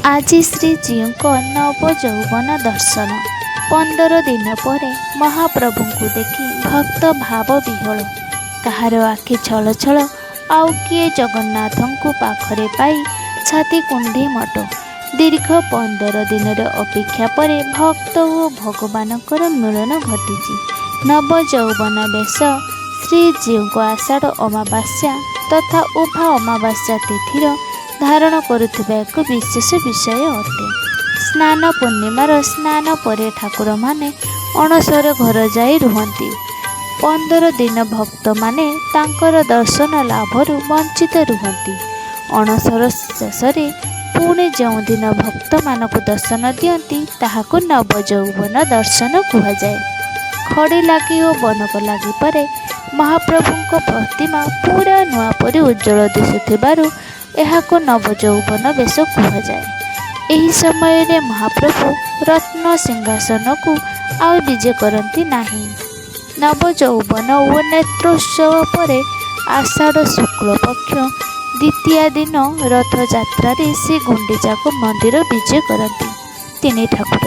ଆଜି ଶ୍ରୀଜୀଉଙ୍କ ନବଯୌବନ ଦର୍ଶନ। 15 ଦିନ ପରେ ମହାପ୍ରଭୁଙ୍କୁ ଦେଖି ଭକ୍ତ ଭାବ ବିହ୍ୱଳ। କାହାର ଆଖି ଛଳ ଛଳ, ଆଉ କିଏ ଜଗନ୍ନାଥଙ୍କୁ ପାଖରେ ପାଇ ଛାତି କୁଣ୍ଢି ମଟ। ଦୀର୍ଘ 15 ଦିନର ଅପେକ୍ଷା ପରେ ଭକ୍ତ ଓ ଭଗବାନଙ୍କର ମିଳନ ଘଟିଛି। ନବଯୌବନ ବେଶ ଶ୍ରୀଜୀଉଙ୍କ ଆଷାଢ଼ ଅମାବାସ୍ୟା ତଥା ଉଭା ଅମାବାସ୍ୟା ତିଥିର ଧାରଣ କରୁଥିବା ଏକ ବିଶେଷ ବିଷୟ ଅଟେ। ସ୍ନାନ ପୂର୍ଣ୍ଣିମାର ସ୍ନାନ ପରେ ଠାକୁରମାନେ ଅଣସର ଘର ଯାଇ ରୁହନ୍ତି। 15 ଦିନ ଭକ୍ତମାନେ ତାଙ୍କର ଦର୍ଶନ ଲାଭରୁ ବଞ୍ଚିତ ରୁହନ୍ତି। ଅଣସର ଶେଷରେ ପୁଣି ଯେଉଁଦିନ ଭକ୍ତମାନଙ୍କୁ ଦର୍ଶନ ଦିଅନ୍ତି ତାହାକୁ ନବଯୌବନ ଦର୍ଶନ କୁହାଯାଏ। ଖଡ଼ି ଲାଗି ଓ ବନକ ଲାଗି ପରେ ମହାପ୍ରଭୁଙ୍କ ପ୍ରତିମା ପୁରା ନୂଆ ପରି ଉଜ୍ଜ୍ୱଳ ଦିଶୁଥିବାରୁ ଏହାକୁ ନବଯୌବନ ବେଶ କୁହାଯାଏ। ଏହି ସମୟରେ ମହାପ୍ରଭୁ ରତ୍ନ ସିଂହାସନକୁ ଆଉ ବିଜେ କରନ୍ତି ନାହିଁ। ନବଯୌବନ ଓ ନେତ୍ରୋତ୍ସବ ପରେ ଆଷାଢ଼ ଶୁକ୍ଳପକ୍ଷ ଦ୍ୱିତୀୟା ଦିନ ରଥଯାତ୍ରାରେ ଶ୍ରୀଗୁଣ୍ଡିଚାକୁ ମନ୍ଦିର ବିଜେ କରନ୍ତି। ତିନି ଠାକୁର